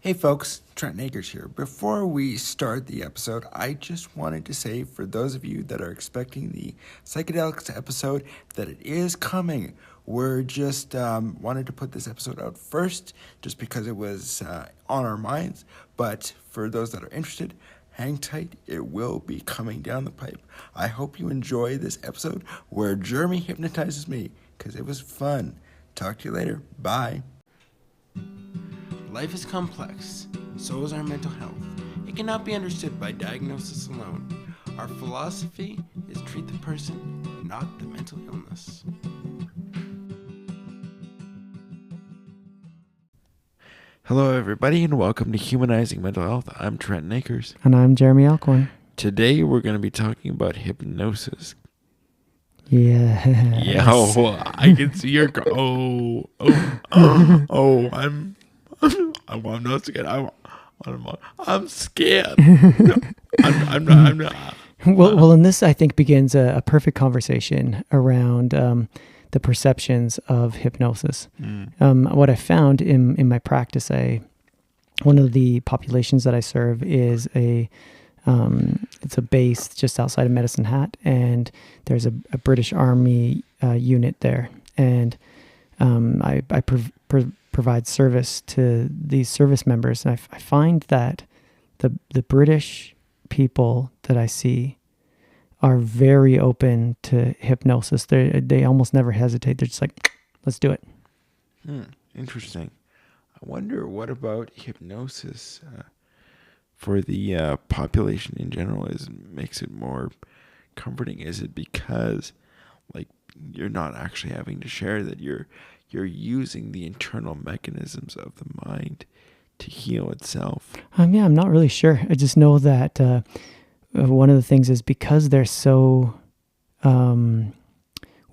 Hey folks, Trent here. Before we start the episode, I just wanted to say for those of you that are expecting the psychedelics episode that it is coming. We're just wanted to put this episode out first just because it was on our minds. But for those that are interested, hang tight. It will be coming down the pipe. I hope you enjoy this episode where Jeremy hypnotizes me because it was fun. Talk to you later. Bye. Life is complex, so is our mental health. It cannot be understood by diagnosis alone. Our philosophy is treat the person, not the mental illness. Hello everybody and welcome to Humanizing Mental Health. I'm Trent Akers. And I'm Jeremy Alcorn. Today we're going to be talking about hypnosis. Yeah. I can see your... I'm not scared. I'm scared. I'm not. Well, and this, I think, begins a perfect conversation around the perceptions of hypnosis. What I found in my practice, one of the populations that I serve is it's a base just outside of Medicine Hat, and there's a British Army unit there, and I provide service to these service members, and I find that the British people that I see are very open to hypnosis. They almost never hesitate. They're just like, let's do it. Interesting. I wonder what about hypnosis for the population in general makes it more comforting. Is it because like you're not actually having to share that you're using the internal mechanisms of the mind to heal itself? Yeah, I'm not really sure. I just know that one of the things is because they're so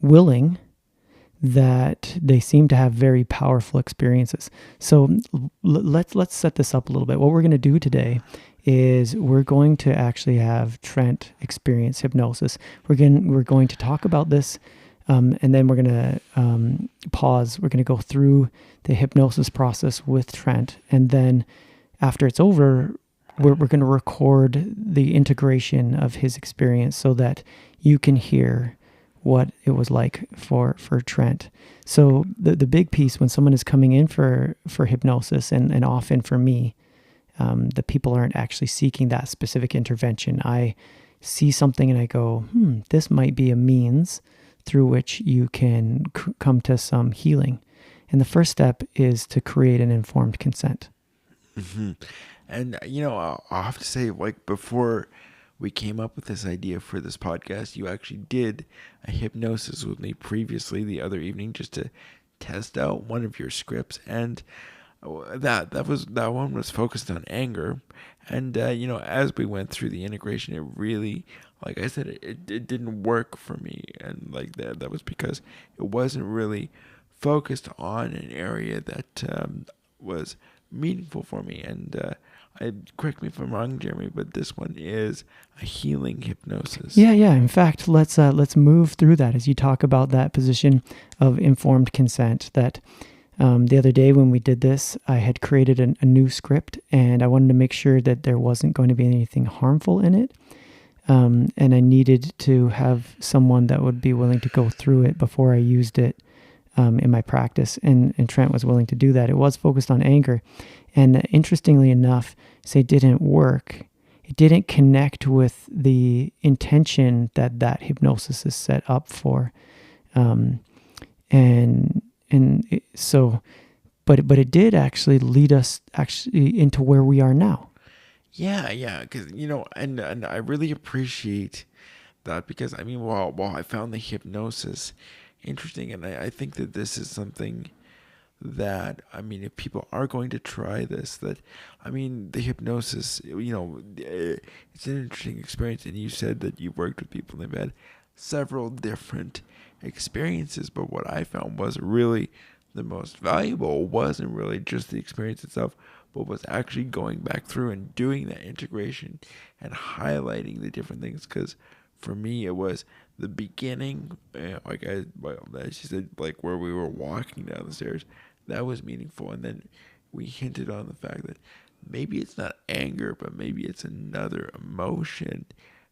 willing that they seem to have very powerful experiences. So let's set this up a little bit. What we're going to do today is we're going to actually have Trent experience hypnosis. We're going to talk about this. And then we're going to pause. We're going to go through the hypnosis process with Trent. And then after it's over, we're going to record the integration of his experience so that you can hear what it was like for Trent. So the big piece when someone is coming in for hypnosis, and often for me, the people aren't actually seeking that specific intervention. I see something and I go, this might be a means through which you can come to some healing. And the first step is to create an informed consent. Mm-hmm. And, I'll have to say, like, before we came up with this idea for this podcast, you actually did a hypnosis with me previously the other evening just to test out one of your scripts. And that one was focused on anger. And, as we went through the integration, it really, like I said, it didn't work for me. And like that was because it wasn't really focused on an area that was meaningful for me. And correct me if I'm wrong, Jeremy, but this one is a healing hypnosis. Yeah. In fact, let's move through that as you talk about that position of informed consent. That the other day when we did this, I had created a new script, and I wanted to make sure that there wasn't going to be anything harmful in it. And I needed to have someone that would be willing to go through it before I used it in my practice. And Trent was willing to do that. It was focused on anger. And interestingly enough, it didn't work. It didn't connect with the intention that hypnosis is set up for. But it did actually lead us into where we are now. Yeah, because, and I really appreciate that because, while I found the hypnosis interesting, and I think that this is something that, if people are going to try this, that, the hypnosis, it's an interesting experience, and you said that you worked with people and they've had several different experiences, but what I found was really the most valuable wasn't really just the experience itself, but was actually going back through and doing that integration and highlighting the different things. Because for me, it was the beginning, as she said, like where we were walking down the stairs, that was meaningful. And then we hinted on the fact that maybe it's not anger, but maybe it's another emotion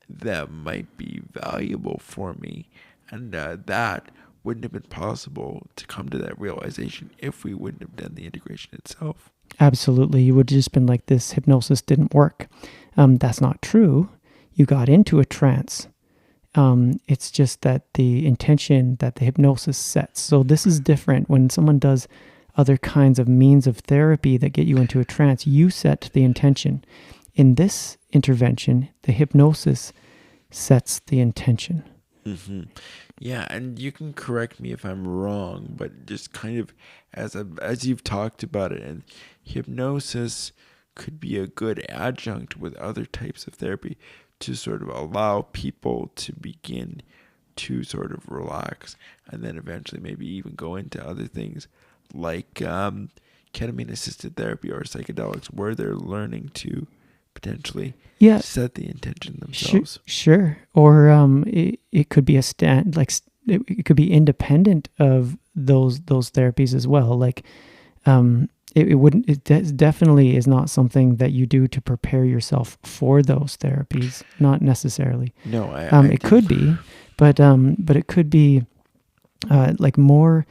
that might be valuable for me, and that wouldn't have been possible to come to that realization if we wouldn't have done the integration itself. Absolutely. You would have just been like, this hypnosis didn't work. That's not true. You got into a trance. It's just that the intention that the hypnosis sets. So this is different. When someone does other kinds of means of therapy that get you into a trance, you set the intention. In this intervention, the hypnosis sets the intention. Mm-hmm. Yeah, and you can correct me if I'm wrong, but just kind of as you've talked about it, and hypnosis could be a good adjunct with other types of therapy to sort of allow people to begin to sort of relax, and then eventually maybe even go into other things like ketamine assisted therapy or psychedelics, where they're learning to potentially Yeah, set the intention themselves. sure. Or it could be it could be independent of those therapies as well. Like definitely is not something that you do to prepare yourself for those therapies. Not necessarily. No, I It could be, but it could be like more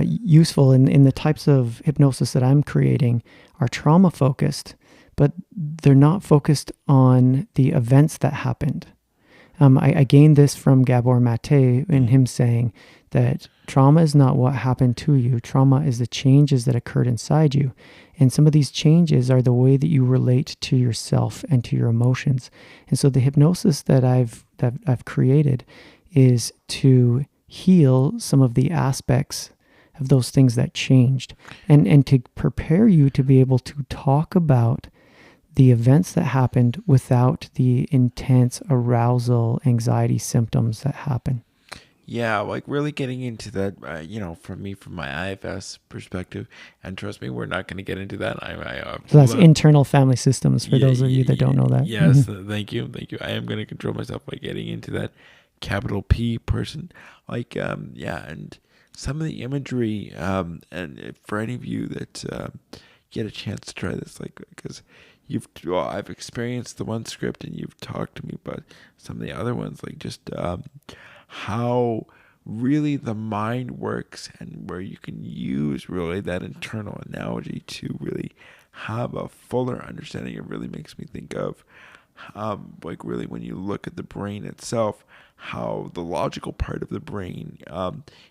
useful in the types of hypnosis that I'm creating are trauma focused, but they're not focused on the events that happened. I gained this from Gabor Mate in him saying that trauma is not what happened to you. Trauma is the changes that occurred inside you. And some of these changes are the way that you relate to yourself and to your emotions. And so the hypnosis that I've created is to heal some of the aspects of those things that changed, and to prepare you to be able to talk about the events that happened without the intense arousal, anxiety symptoms that happen. Yeah, like really getting into that, for me, from my IFS perspective, and trust me, we're not going to get into that. So that's internal family systems for those of you that don't know that. Yes, thank you. I am going to control myself by getting into that capital P person. Like, and some of the imagery, and for any of you that get a chance to try this, like, because I've experienced the one script and you've talked to me about some of the other ones, like just how really the mind works, and where you can use really that internal analogy to really have a fuller understanding. It really makes me think of like really when you look at the brain itself, how the logical part of the brain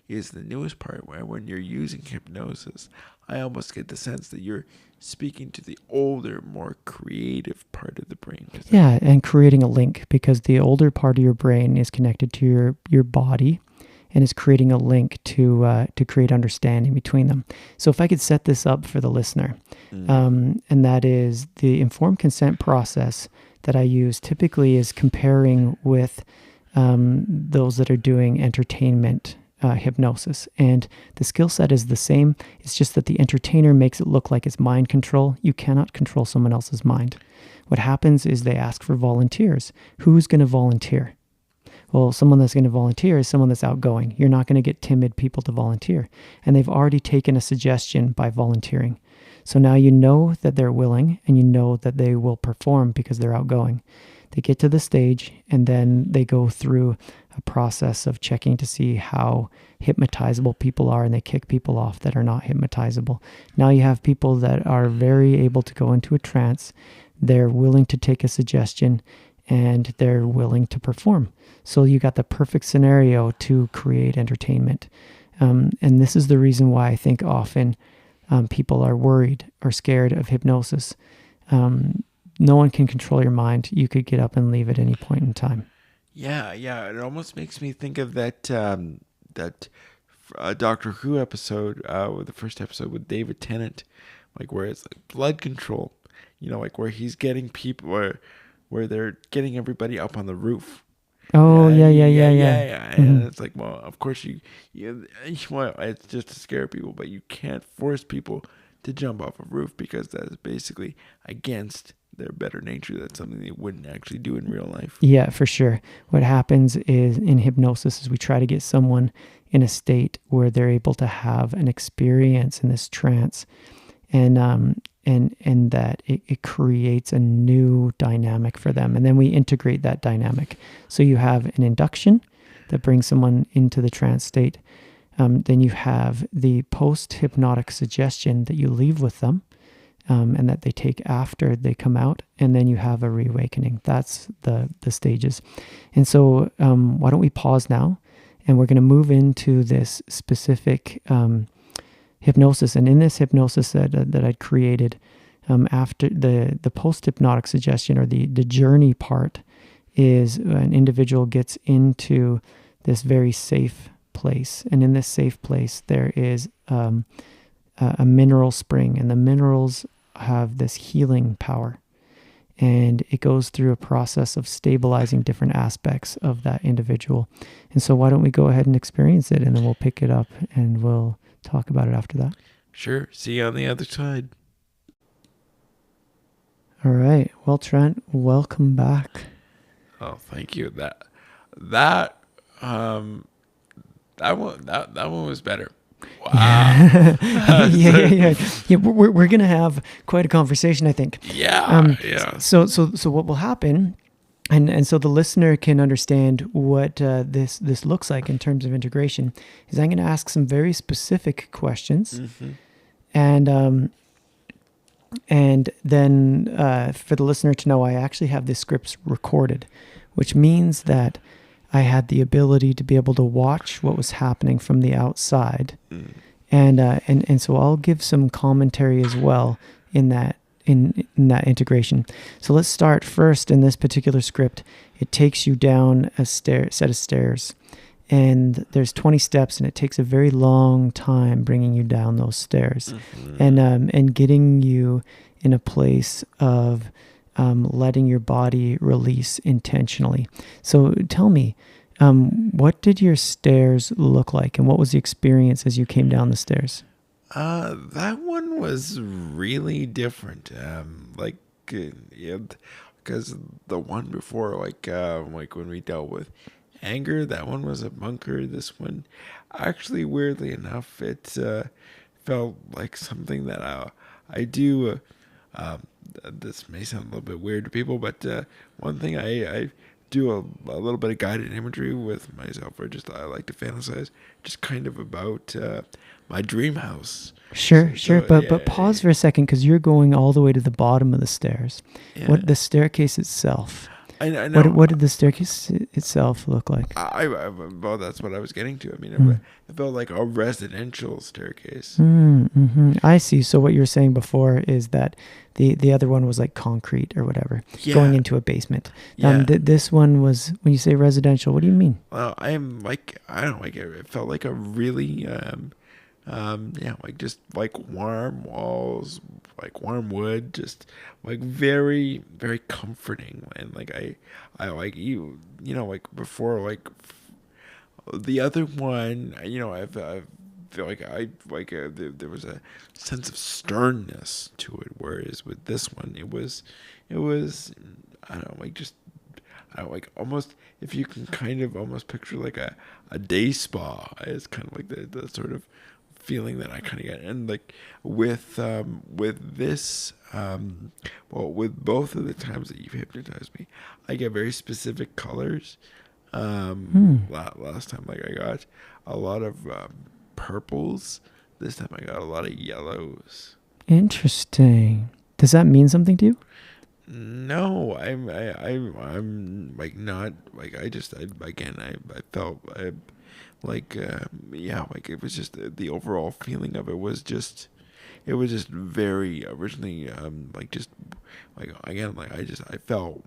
is the newest part, where when you're using hypnosis, I almost get the sense that you're speaking to the older, more creative part of the brain. Yeah, and creating a link, because the older part of your brain is connected to your body, and is creating a link to create understanding between them. So if I could set this up for the listener, and that is the informed consent process that I use typically is comparing with those that are doing entertainment hypnosis. And the skill set is the same. It's just that the entertainer makes it look like it's mind control. You cannot control someone else's mind. What happens is they ask for volunteers. Who's going to volunteer? Well, someone that's going to volunteer is someone that's outgoing. You're not going to get timid people to volunteer. And they've already taken a suggestion by volunteering. So now you know that they're willing, and you know that they will perform because they're outgoing. They get to the stage, and then they go through a process of checking to see how hypnotizable people are, and they kick people off that are not hypnotizable. Now you have people that are very able to go into a trance. They're willing to take a suggestion, and they're willing to perform. So you got the perfect scenario to create entertainment. And this is the reason why I think often people are worried or scared of hypnosis. No one can control your mind. You could get up and leave at any point in time. Yeah. It almost makes me think of that Doctor Who episode, with the first episode with David Tennant, like where it's like blood control. Like where he's getting people, where they're getting everybody up on the roof. Oh, yeah. And it's like, well, of course well, it's just to scare people, but you can't force people to jump off a roof, because that is basically against their better nature. That's something they wouldn't actually do in real life. Yeah, for sure. What happens is in hypnosis is we try to get someone in a state where they're able to have an experience in this trance. and that it creates a new dynamic for them. And then we integrate that dynamic. So you have an induction that brings someone into the trance state. Then you have the post-hypnotic suggestion that you leave with them, and that they take after they come out. And then you have a reawakening. That's the stages. And so why don't we pause now? And we're going to move into this specific hypnosis. And in this hypnosis that I'd created, after the post-hypnotic suggestion, or the journey part, is an individual gets into this very safe place. And in this safe place, there is a mineral spring, and the minerals have this healing power. And it goes through a process of stabilizing different aspects of that individual. And so why don't we go ahead and experience it, and then we'll pick it up and we'll talk about it after that. Sure. See you on the other side. All right. Well, Trent, welcome back. Oh, thank you. That one was better. Wow. Yeah. We're gonna have quite a conversation, I think. Yeah. So what will happen, and so the listener can understand what this looks like in terms of integration, is I'm gonna ask some very specific questions, and then for the listener to know, I actually have the scripts recorded, which means that I had the ability to be able to watch what was happening from the outside. And so I'll give some commentary as well in that integration. So let's start first. In this particular script, it takes you down a set of stairs, and there's 20 steps, and it takes a very long time bringing you down those stairs, and getting you in a place of letting your body release intentionally. So tell me, what did your stairs look like, and what was the experience as you came down the stairs? That one was really different. Because the one before, like when we dealt with anger, that one was a bunker. This one, actually, weirdly enough, it felt like something that I do. This may sound a little bit weird to people, but one thing I do a little bit of guided imagery with myself, or just I like to fantasize just kind of about my dream house. Sure. But pause for a second, because you're going all the way to the bottom of the stairs. Yeah. What the staircase itself? I know. What did the staircase itself look like? Well, that's what I was getting to. I mean, it felt like a residential staircase. I see. So what you were saying before is that the other one was like concrete or whatever, going into a basement. This one was, when you say residential, what do you mean? Well, I'm like, I don't know, like it felt like a really, like just like warm walls, like warm wood, just like very, very comforting. And like I like like before, like the other one, I feel like there was a sense of sternness to it, whereas with this one, it was I don't know, like just like almost, if you can kind of almost picture like a day spa. It's kind of like the sort of feeling that I kind of get. And like with this, with both of the times that you've hypnotized me, I get very specific colors. Last time, like I got a lot of purples. This time I got a lot of yellows. Interesting. Does that mean something to you? No, I'm like not like I felt like it was just the overall feeling of it was just very originally I felt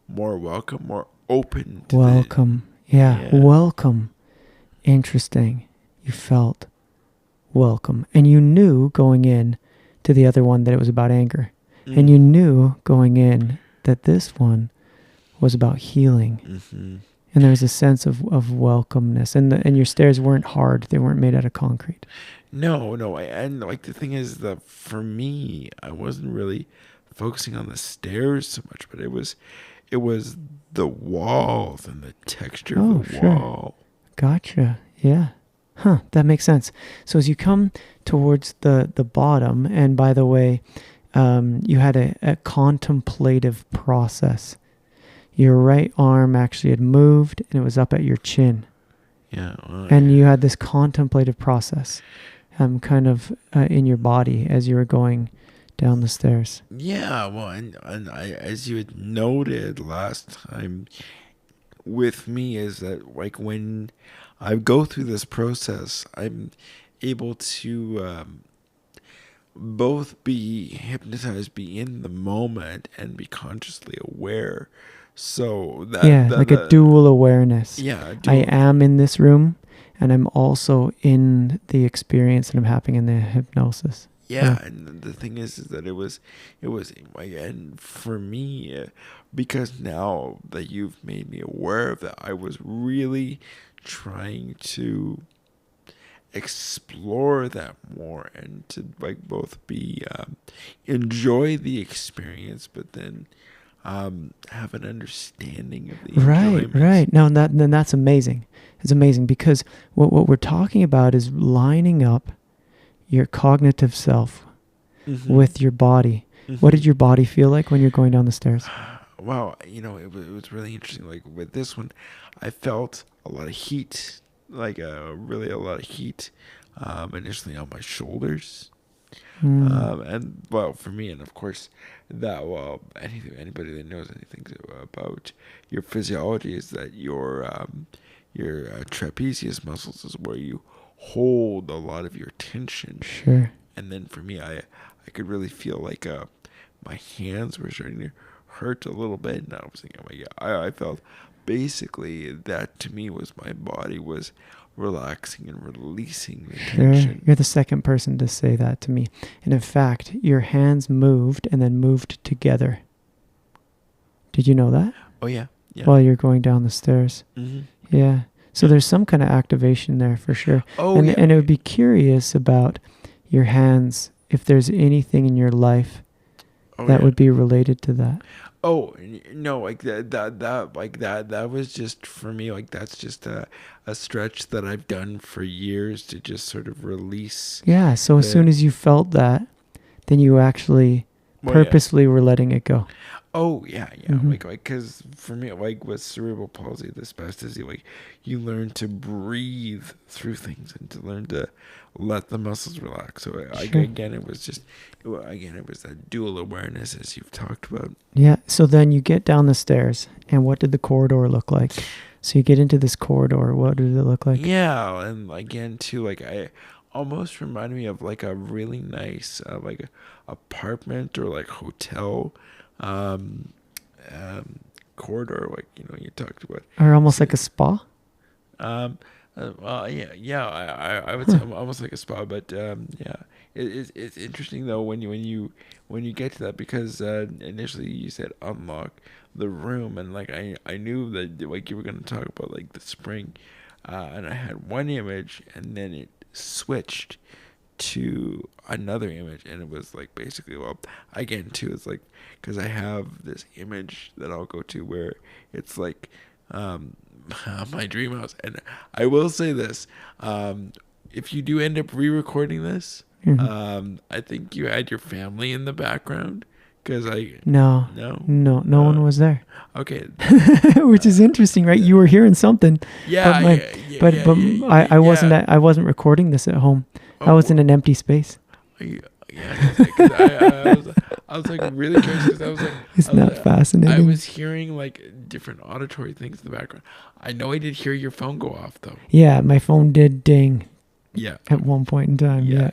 more welcome, more open to welcome. Welcome. Interesting. You felt welcome, and you knew going in to the other one that it was about anger. And you knew going in that this one was about healing. And there's a sense of welcomeness. And your stairs weren't hard. They weren't made out of concrete. No. And like the thing is that for me, I wasn't really focusing on the stairs so much, but it was the walls and the texture of the wall. Gotcha. Yeah. Huh, that makes sense. So as you come towards the bottom, and by the way, you had a contemplative process. Your right arm actually had moved, and it was up at your chin. Yeah. And you had this contemplative process, kind of in your body as you were going down the stairs. Yeah, well, and I, as you had noted last time with me, is that like when I go through this process, I'm able to both be hypnotized, be in the moment, and be consciously aware. So Yeah, like a dual awareness. yeah, I am in this room, and I'm also in the experience that I'm having in the hypnosis. Yeah, and the thing is that it was like, and for me, because now that you've made me aware of that, I was really trying to explore that more and to like both be enjoy the experience, but then have an understanding of the enjoyment. Right. No, then that's amazing. It's amazing because what we're talking about is lining up your cognitive self with your body. What did your body feel like when you're going down the stairs? Wow, it was really interesting. Like with this one, I felt a lot of heat, like really a lot of heat, initially on my shoulders. And well, for me, and of course, that anybody that knows anything about your physiology is that your trapezius muscles is where you hold a lot of your tension. Sure. And then for me, I could really feel like my hands were starting to hurt a little bit, and I was thinking, oh my God, I felt basically that to me was my body was relaxing and releasing the tension. You're the second person to say that to me. And in fact, your hands moved and then moved together. Did you know that? Oh yeah. While you're going down the stairs. Yeah. So there's some kind of activation there for sure. And it would be curious about your hands if there's anything in your life that would be related to that. Oh no, like that was just for me. Like that's just a stretch that I've done for years to just sort of release. Yeah. So as soon as you felt that, then you actually purposely were letting it go. Oh yeah. Like because for me, like with cerebral palsy, the spasticity, like you learn to breathe through things and to learn to let the muscles relax. So again, it was that dual awareness as you've talked about. Yeah. So then you get down the stairs, and what did the corridor look like? So you get into this corridor. What did it look like? Yeah, and again too, like I almost reminded me of like a really nice like apartment or like hotel corridor, like you talked about, or almost like a spa. I would say almost like a spa, but it's interesting though when you get to that, because initially you said unlock the room, and like I knew that like you were going to talk about like the spring, and I had one image and then it switched to another image, and it was like basically, well, again too, it's like because I have this image that I'll go to where it's like my dream house. And I will say this, if you do end up re-recording this, I think you had your family in the background, because no one was there. Okay. Which is interesting, right? You were hearing something. But I wasn't recording this at home. I was in an empty space. I was like really curious, because I was like, isn't that fascinating? I was hearing like different auditory things in the background. I know I did hear your phone go off though. Yeah, my phone did ding. Yeah. At one point in time. Yeah.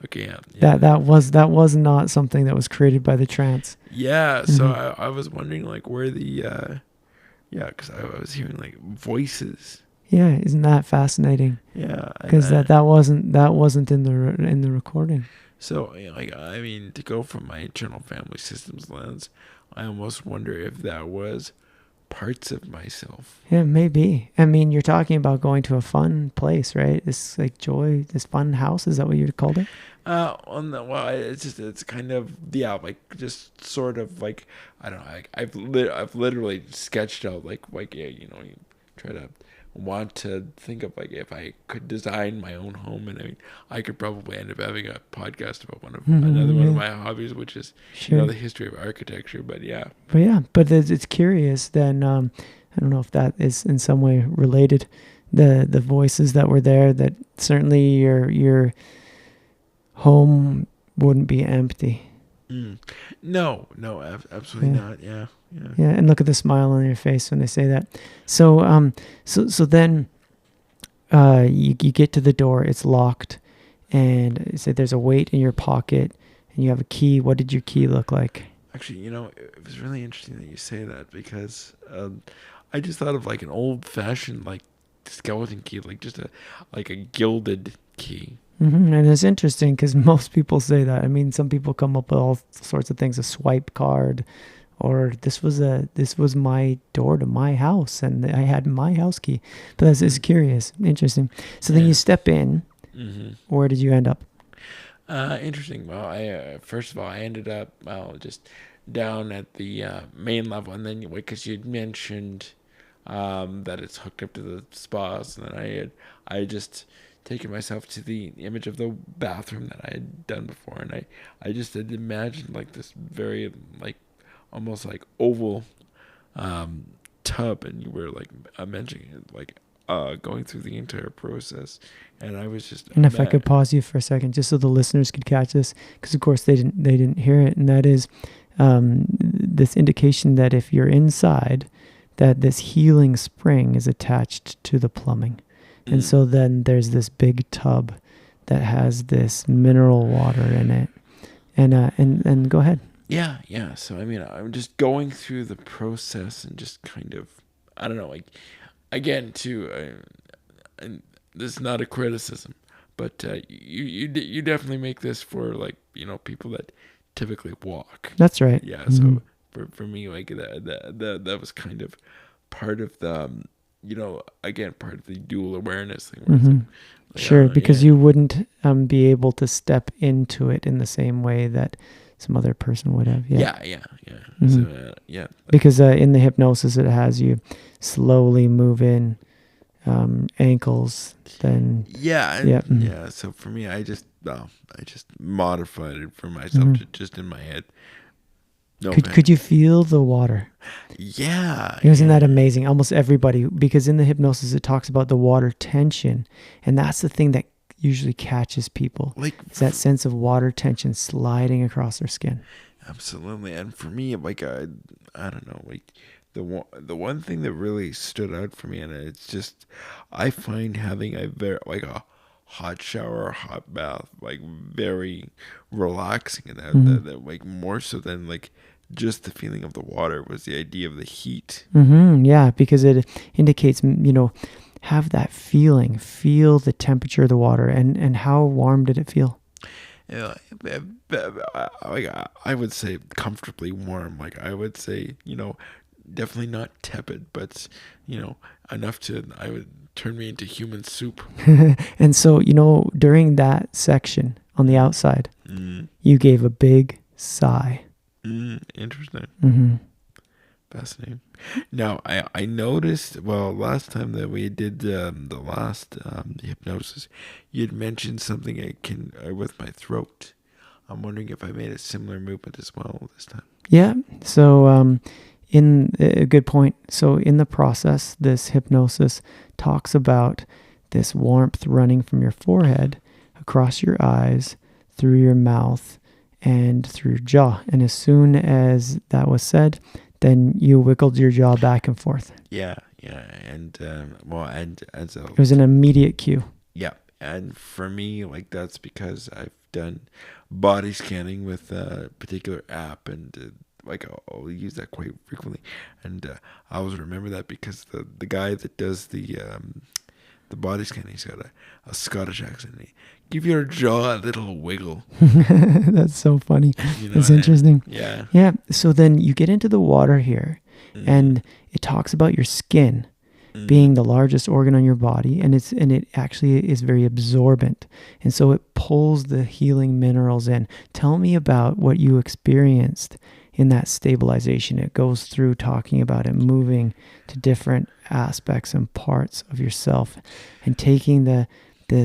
Okay. Yeah. That was not something that was created by the trance. Yeah. So I was wondering like where the because I was hearing like voices. Yeah, isn't that fascinating? Yeah. Because that wasn't in the recording. So like I mean, to go from my internal family systems lens, I almost wonder if that was parts of myself. Yeah, maybe. I mean, you're talking about going to a fun place, right? This like joy, this fun house. Is that what you called it? It's kind of like just sort of like I don't know. I've literally sketched out like you try to want to think of like if I could design my own home, and I mean, I could probably end up having a podcast about another one of Yeah, my hobbies, which is sure. the history of architecture. But yeah, But yeah, but it's curious. Then I don't know if that is in some way related. The voices that were there. That certainly your home wouldn't be empty. no, absolutely Yeah. not. Yeah, yeah. Yeah, and look at the smile on your face when they say that. So then you get to the door, it's locked, and you say there's a weight in your pocket, and you have a key. What did your key look like? Actually, it was really interesting that you say that because I just thought of like an old-fashioned like skeleton key, like just a gilded key. And it's interesting because most people say that. I mean, some people come up with all sorts of things, a swipe card, or this was my door to my house, and I had my house key. But that's it's curious, interesting. So then Yeah. you step in. Where did you end up? Interesting. Well, I first of all, I ended up just down at the main level, and then because you'd mentioned that it's hooked up to the spas, and then I had just taken myself to the image of the bathroom that I had done before, and I just had imagined like this very like almost like oval tub, and you were like mentioning it like going through the entire process, and I was just And if I could pause you for a second, just so the listeners could catch this, because of course they didn't hear it, and that is this indication that if you're inside, that this healing spring is attached to the plumbing, and so then there's this big tub that has this mineral water in it, and go ahead. Yeah. So I mean, I'm just going through the process and just kind of, I don't know, like again, too, and this is not a criticism, but you definitely make this for like people that typically walk. That's right. Yeah. So for me, like that was kind of part of the again part of the dual awareness thing. Where it's like, Sure, because yeah. you wouldn't be able to step into it in the same way that some other person would have. Yeah. So yeah. Because in the hypnosis, it has you slowly move in ankles, then Yeah. So for me, I just modified it for myself just in my head. No Could you feel the water? Yeah. Isn't that amazing? Almost everybody, because in the hypnosis it talks about the water tension, and that's the thing that usually catches people. Like it's that sense of water tension sliding across their skin. Absolutely, and for me, like I don't know, like the one thing that really stood out for me, and it's just I find having a very like a hot shower or hot bath like very relaxing, and that like more so than like just the feeling of the water was the idea of the heat. Yeah, because it indicates, have that feeling, feel the temperature of the water, and how warm did it feel? Like I would say comfortably warm. Like I would say, definitely not tepid, but enough to I would turn me into human soup. And so, during that section on the outside, you gave a big sigh. Interesting. Fascinating. Now, I noticed, well, last time that we did the last hypnosis, you'd mentioned something with my throat. I'm wondering if I made a similar movement as well this time. Yeah. So, in a good point. So, in the process, this hypnosis talks about this warmth running from your forehead across your eyes, through your mouth, and through your jaw. And as soon as that was said, then you wiggled your jaw back and forth. Yeah, and and so it was an immediate cue. Yeah, and for me, like that's because I've done body scanning with a particular app, and like I'll use that quite frequently, and I always remember that because the guy that does the body scanning, he's got a Scottish accent. Give your jaw a little wiggle. That's so funny. It's interesting. Yeah. So then you get into the water here, and it talks about your skin being the largest organ on your body, and it actually is very absorbent, and so it pulls the healing minerals in. Tell me about what you experienced in that stabilization. It goes through talking about it, moving to different aspects and parts of yourself, and taking the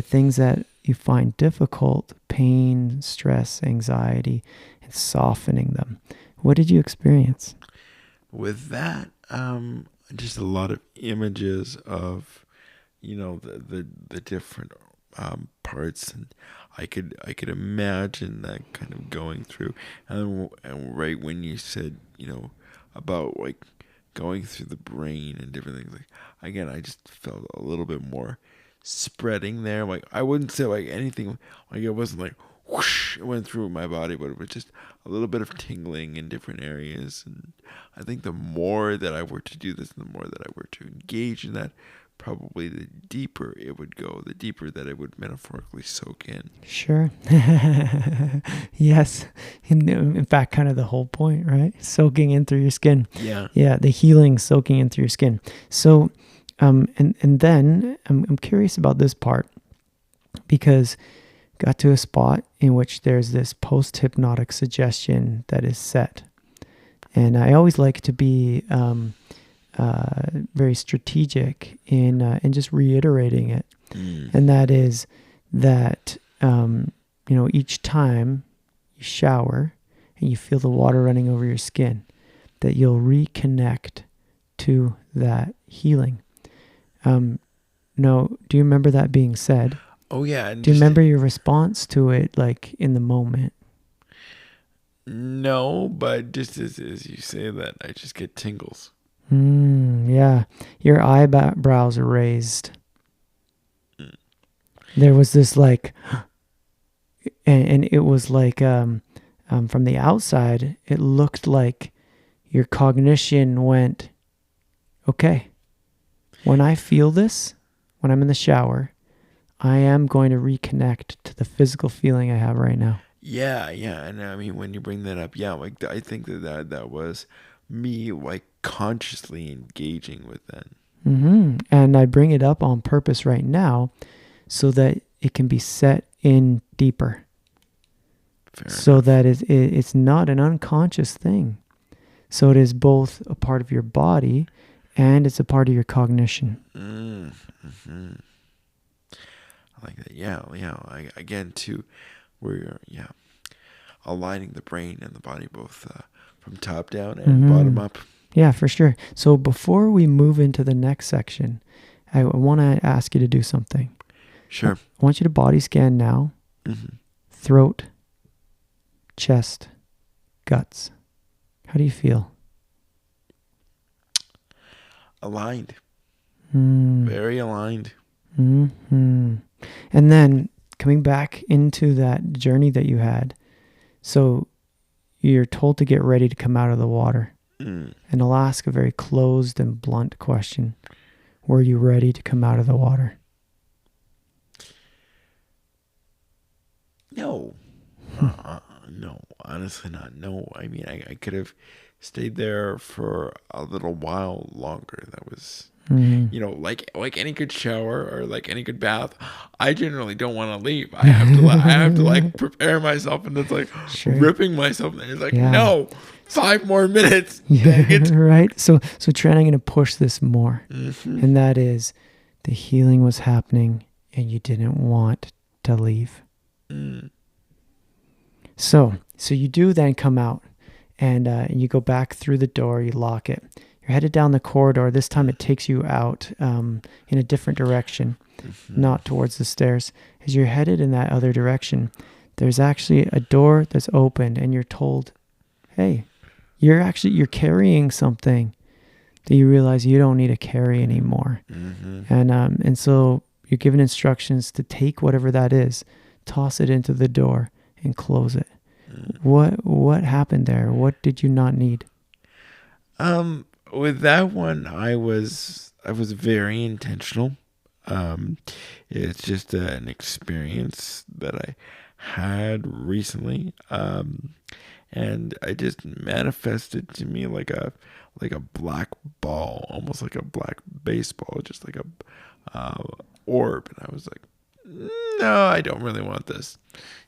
things that you find difficult, pain, stress, anxiety, and softening them. What did you experience? With that, just a lot of images of, the different parts, and I could imagine that kind of going through, and right when you said, about like going through the brain and different things, like, again, I just felt a little bit more spreading there. Like, I wouldn't say like anything, like it wasn't like whoosh, it went through my body, but it was just a little bit of tingling in different areas. And I think the more that I were to do this, and the more that I were to engage in that, probably the deeper it would go, the deeper that it would metaphorically soak in. Sure. Yes. In fact, kind of the whole point, right? Soaking in through your skin. Yeah. Yeah, the healing soaking in through your skin. So, and then I'm curious about this part, because got to a spot in which there's this post-hypnotic suggestion that is set. And I always like to be very strategic in just reiterating it. And that is that, each time you shower and you feel the water running over your skin, that you'll reconnect to that healing. No, do you remember that being said? Oh yeah. Do you remember your response to it, like in the moment? No, but just as you say that, I just get tingles. Yeah, your eyebrows are raised. There was this like, and it was like, from the outside, it looked like your cognition went, okay, when I feel this, when I'm in the shower, I am going to reconnect to the physical feeling I have right now. Yeah, and I mean, when you bring that up, yeah, like I think that was me, like, consciously engaging with that. And I bring it up on purpose right now so that it can be set in deeper. Fair so enough. that it's not an unconscious thing. So it is both a part of your body and it's a part of your cognition. Mm-hmm. I like that. Yeah. Again, too, we're aligning the brain and the body both from top down and bottom up. Yeah, for sure. So before we move into the next section, I want to ask you to do something. Sure. I want you to body scan now. Throat, chest, guts. How do you feel? Aligned. Very aligned. And then coming back into that journey that you had, so you're told to get ready to come out of the water. And I'll ask a very closed and blunt question. Were you ready to come out of the water? No. No, honestly not. No, I mean, I could have stayed there for a little while longer. That was, like any good shower or like any good bath, I generally don't want to leave. I have to like prepare myself, and it's like ripping myself. And it's like, no, 5 more minutes. Right. So Trent, I'm going to push this more, and that is, the healing was happening, and you didn't want to leave. So you do then come out, and you go back through the door, you lock it. You're headed down the corridor. This time it takes you out in a different direction, not towards the stairs. As you're headed in that other direction, there's actually a door that's opened, and you're told, hey, you're carrying something that you realize you don't need to carry anymore. And so you're given instructions to take whatever that is, toss it into the door, and close it. What happened there? What did you not need? With that one, I was very intentional. It's just an experience that I had recently, and I just manifested to me like a black ball, almost like a black baseball, just like a orb, and I was like, no, I don't really want this.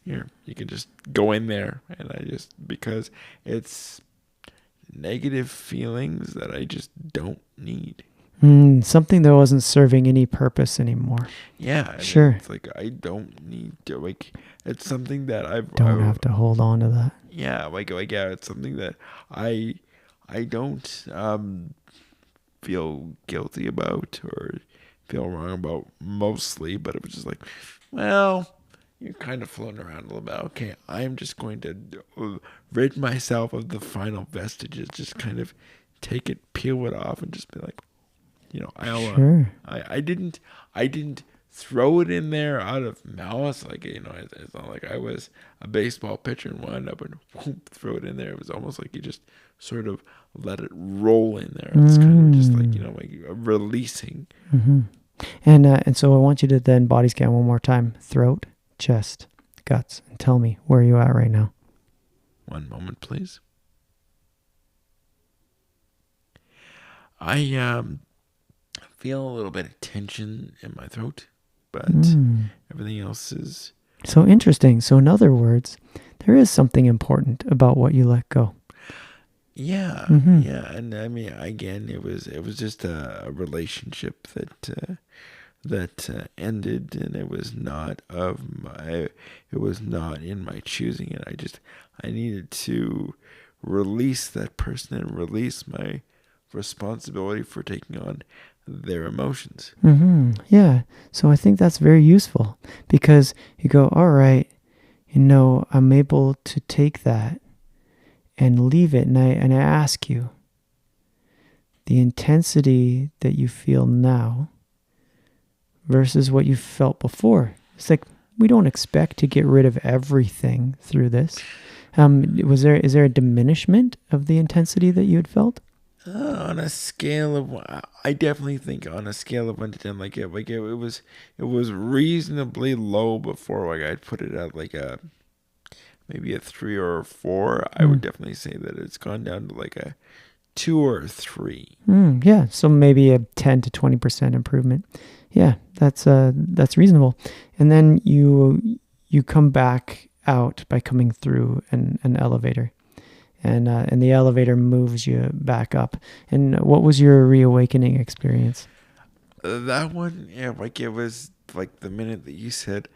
Here, you can just go in there, and because it's negative feelings that I just don't need. Something that wasn't serving any purpose anymore. Yeah, and Sure. it's like I don't need to like. It's something that Don't have to hold on to that. yeah, yeah, it's something that I I don't feel guilty about or feel wrong about mostly, but it was just like, well, you're kind of floating around a little bit. Okay, I'm just going to rid myself of the final vestiges. Just kind of take it, peel it off, and just be like, Sure. I didn't throw it in there out of malice. Like, it's not like I was a baseball pitcher and wound up and whoop, throw it in there. It was almost like you just sort of let it roll in there. It's kind of just like, like releasing. Mm-hmm. And so I want you to then body scan one more time. Throat, chest, guts. And tell me, where are you at right now? One moment, please. I feel a little bit of tension in my throat, but everything else is... So interesting. So in other words, there is something important about what you let go. Yeah, yeah, and I mean, again, it was just a relationship that ended, and it was not in my choosing it. I needed to release that person and release my responsibility for taking on their emotions. Yeah. So I think that's very useful because you go, all right, I'm able to take that and leave it. And I ask you, the intensity that you feel now versus what you felt before. It's like we don't expect to get rid of everything through this. Is there a diminishment of the intensity that you had felt? On a scale of, I definitely think on a scale of 1 to 10, it was reasonably low before. Like I'd put it at like maybe a 3 or a 4. I would definitely say that it's gone down to like a 2 or a 3. Yeah, so maybe a 10 to 20% improvement. Yeah, that's reasonable. And then you come back out by coming through an elevator. And the elevator moves you back up. And what was your reawakening experience? That one, yeah, like it was like the minute that you said,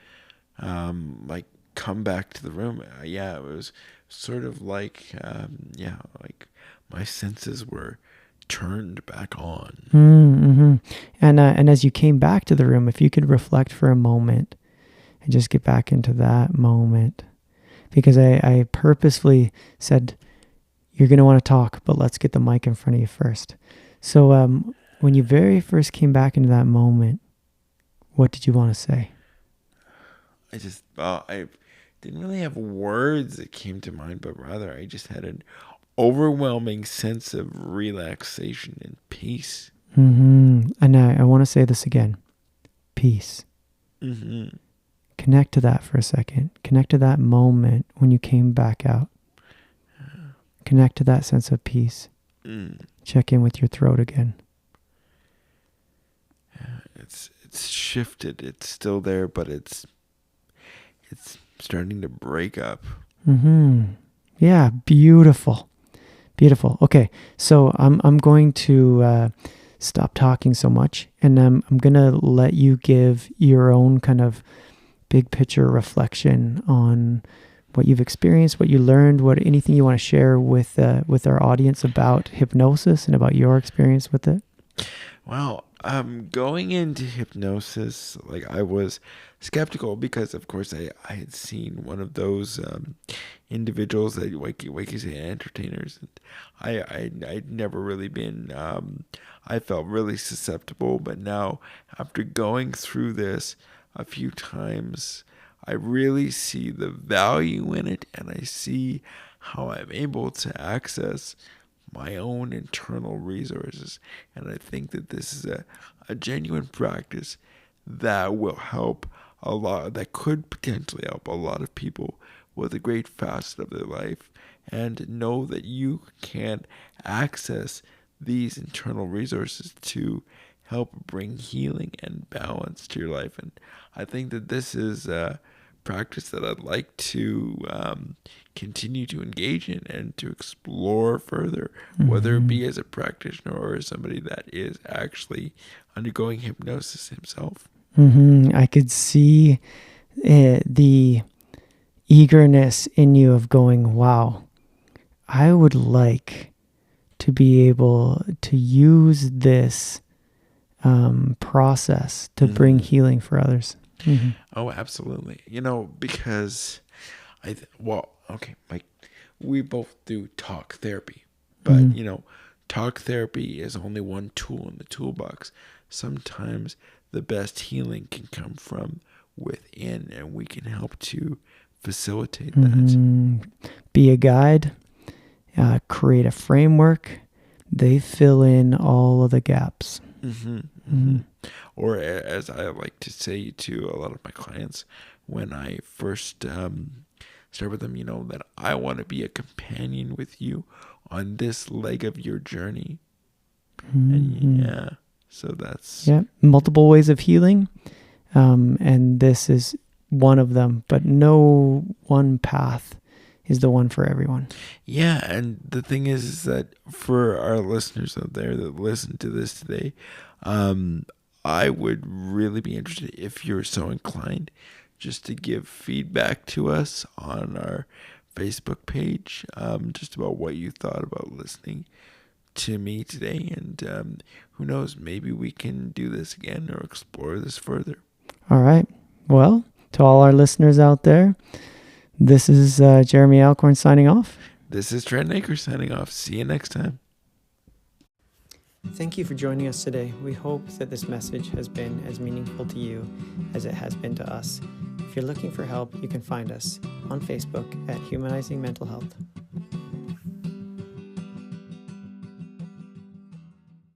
like come back to the room. Yeah, it was sort of like, like my senses were turned back on. And as you came back to the room, if you could reflect for a moment and just get back into that moment, because I purposefully said, you're going to want to talk, but let's get the mic in front of you first. So when you very first came back into that moment, what did you want to say? I didn't really have words that came to mind, but rather I just had an overwhelming sense of relaxation and peace. And I want to say this again. Peace. Connect to that for a second. Connect to that moment when you came back out. Connect to that sense of peace. Check in with your throat again. Yeah, it's shifted. It's still there, but it's starting to break up. Yeah, beautiful. Beautiful. Okay, so I'm going to stop talking so much, and I'm going to let you give your own kind of big picture reflection on what you've experienced, what you learned, anything you want to share with our audience about hypnosis and about your experience with it. Well, going into hypnosis, like I was skeptical because, of course, I had seen one of those individuals that like you say entertainers, and I'd never really been. I felt really susceptible, but now after going through this a few times, I really see the value in it, and I see how I'm able to access my own internal resources. And I think that this is a genuine practice that will help a lot, that could potentially help a lot of people with a great facet of their life, and know that you can access these internal resources to help bring healing and balance to your life. And I think that this is practice that I'd like to continue to engage in and to explore further, whether it be as a practitioner or as somebody that is actually undergoing hypnosis himself. I could see the eagerness in you of going, wow, I would like to be able to use this process to bring healing for others. Oh, absolutely. Because like we both do talk therapy, but talk therapy is only one tool in the toolbox. Sometimes the best healing can come from within, and we can help to facilitate that. Be a guide, create a framework. They fill in all of the gaps. Or as I like to say to a lot of my clients when I first start with them, that I want to be a companion with you on this leg of your journey. And so that's... Yeah, multiple ways of healing. And this is one of them, but no one path is the one for everyone. Yeah, and the thing is that for our listeners out there that listen to this today, I would really be interested, if you're so inclined, just to give feedback to us on our Facebook page, just about what you thought about listening to me today. And who knows, maybe we can do this again or explore this further. All right. Well, to all our listeners out there, this is Jeremy Alcorn signing off. This is Trent Aker signing off. See you next time. Thank you for joining us today. We hope that this message has been as meaningful to you as it has been to us. If you're looking for help, you can find us on Facebook at Humanizing Mental Health.